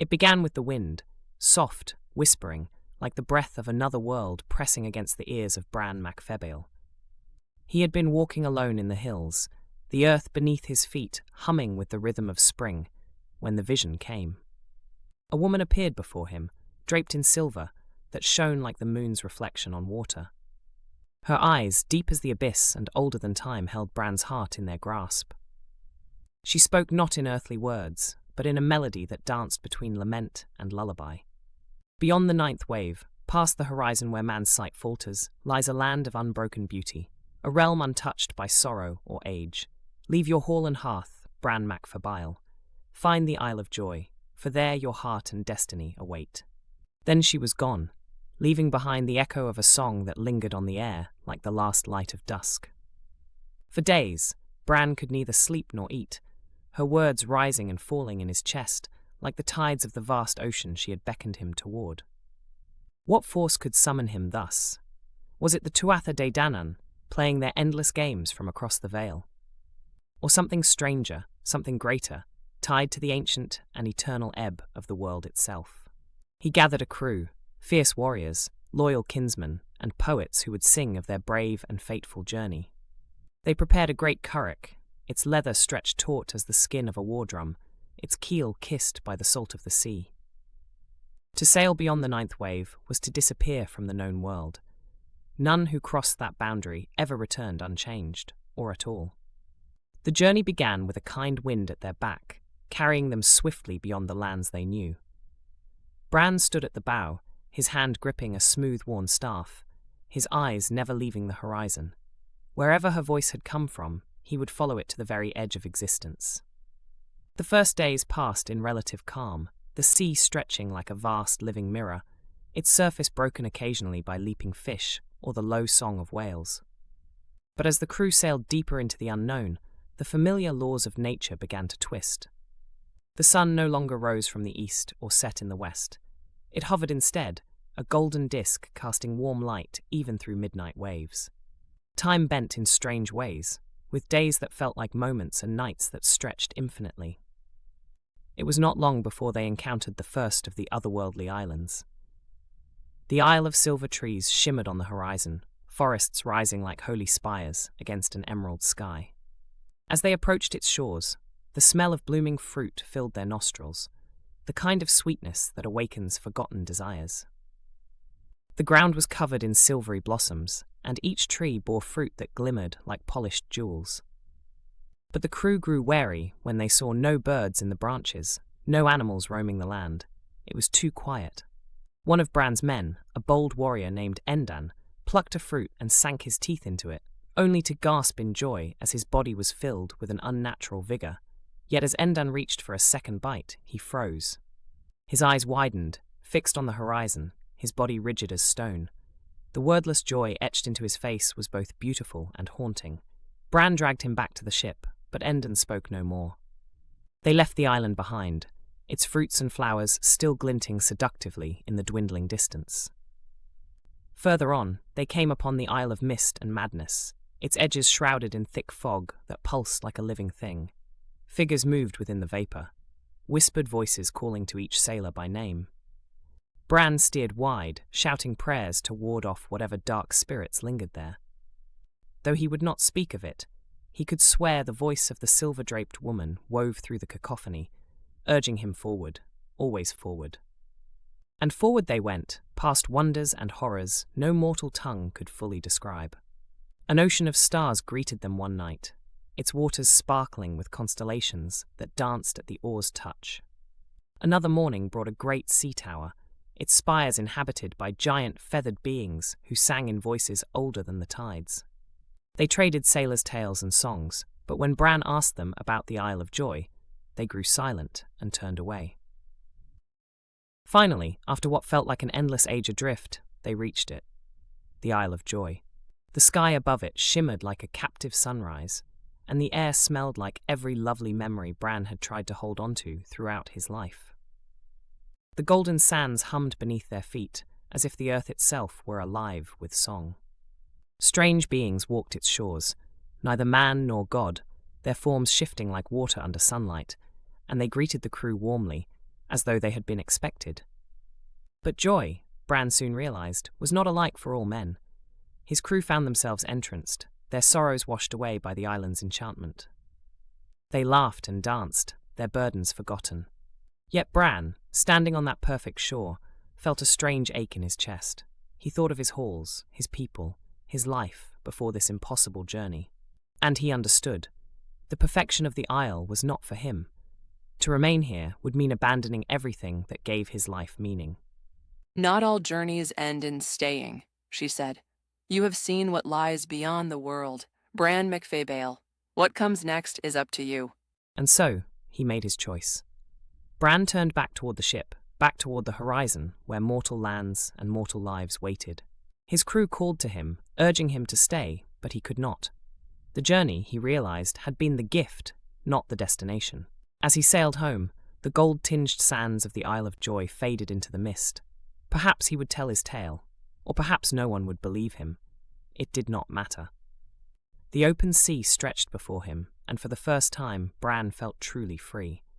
It began with the wind, soft, whispering, like the breath of another world pressing against the ears of Bran Febail. He had been walking alone in the hills, the earth beneath his feet humming with the rhythm of spring, when the vision came. A woman appeared before him, draped in silver, that shone like the moon's reflection on water. Her eyes, deep as the abyss and older than time, held Bran's heart in their grasp. She spoke not in earthly words, but in a melody that danced between lament and lullaby. Beyond the ninth wave, past the horizon where man's sight falters, lies a land of unbroken beauty, a realm untouched by sorrow or age. Leave your hall and hearth, Bran Febail. Find the Isle of Joy, for there your heart and destiny await. Then she was gone, leaving behind the echo of a song that lingered on the air like the last light of dusk. For days, Bran could neither sleep nor eat, her words rising and falling in his chest like the tides of the vast ocean she had beckoned him toward. What force could summon him thus? Was it the Tuatha De Danann, playing their endless games from across the Vale? Or something stranger, something greater, tied to the ancient and eternal ebb of the world itself? He gathered a crew, fierce warriors, loyal kinsmen, and poets who would sing of their brave and fateful journey. They prepared a great curragh, its leather stretched taut as the skin of a war drum, its keel kissed by the salt of the sea. To sail beyond the ninth wave was to disappear from the known world. None who crossed that boundary ever returned unchanged, or at all. The journey began with a kind wind at their back, carrying them swiftly beyond the lands they knew. Bran stood at the bow, his hand gripping a smooth-worn staff, his eyes never leaving the horizon. Wherever her voice had come from, he would follow it to the very edge of existence. The first days passed in relative calm, the sea stretching like a vast living mirror, its surface broken occasionally by leaping fish or the low song of whales. But as the crew sailed deeper into the unknown, the familiar laws of nature began to twist. The sun no longer rose from the east or set in the west. It hovered instead, a golden disk casting warm light even through midnight waves. Time bent in strange ways, with days that felt like moments and nights that stretched infinitely. It was not long before they encountered the first of the otherworldly islands. The Isle of Silver Trees shimmered on the horizon, forests rising like holy spires against an emerald sky. As they approached its shores, the smell of blooming fruit filled their nostrils, the kind of sweetness that awakens forgotten desires. The ground was covered in silvery blossoms, and each tree bore fruit that glimmered like polished jewels. But the crew grew wary when they saw no birds in the branches, no animals roaming the land. It was too quiet. One of Bran's men, a bold warrior named Endan, plucked a fruit and sank his teeth into it, only to gasp in joy as his body was filled with an unnatural vigor. Yet as Endan reached for a second bite, he froze. His eyes widened, fixed on the horizon, his body rigid as stone. The wordless joy etched into his face was both beautiful and haunting. Bran dragged him back to the ship, but Endan spoke no more. They left the island behind, its fruits and flowers still glinting seductively in the dwindling distance. Further on, they came upon the Isle of Mist and Madness, its edges shrouded in thick fog that pulsed like a living thing. Figures moved within the vapor, whispered voices calling to each sailor by name. Bran steered wide, shouting prayers to ward off whatever dark spirits lingered there. Though he would not speak of it, he could swear the voice of the silver-draped woman wove through the cacophony, urging him forward, always forward. And forward they went, past wonders and horrors no mortal tongue could fully describe. An ocean of stars greeted them one night, its waters sparkling with constellations that danced at the oar's touch. Another morning brought a great sea tower, its spires inhabited by giant feathered beings who sang in voices older than the tides. They traded sailors' tales and songs, but when Bran asked them about the Isle of Joy, they grew silent and turned away. Finally, after what felt like an endless age adrift, they reached it. The Isle of Joy. The sky above it shimmered like a captive sunrise, and the air smelled like every lovely memory Bran had tried to hold onto throughout his life. The golden sands hummed beneath their feet, as if the earth itself were alive with song. Strange beings walked its shores, neither man nor god, their forms shifting like water under sunlight, and they greeted the crew warmly, as though they had been expected. But joy, Bran soon realized, was not alike for all men. His crew found themselves entranced, their sorrows washed away by the island's enchantment. They laughed and danced, their burdens forgotten. Yet Bran, standing on that perfect shore, felt a strange ache in his chest. He thought of his halls, his people, his life before this impossible journey. And he understood. The perfection of the Isle was not for him. To remain here would mean abandoning everything that gave his life meaning. "Not all journeys end in staying," she said. "You have seen what lies beyond the world. Bran Febail. What comes next is up to you." And so, he made his choice. Bran turned back toward the ship, back toward the horizon where mortal lands and mortal lives waited. His crew called to him, urging him to stay, but he could not. The journey, he realized, had been the gift, not the destination. As he sailed home, the gold-tinged sands of the Isle of Joy faded into the mist. Perhaps he would tell his tale, or perhaps no one would believe him. It did not matter. The open sea stretched before him, and for the first time, Bran felt truly free.